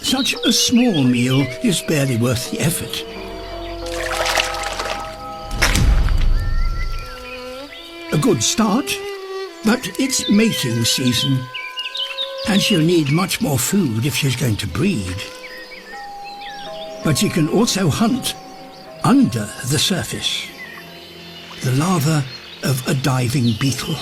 Such a small meal is barely worth the effort. A good start, but it's mating season, and she'll need much more food if she's going to breed. But she can also hunt under the surface, the larva of a diving beetle.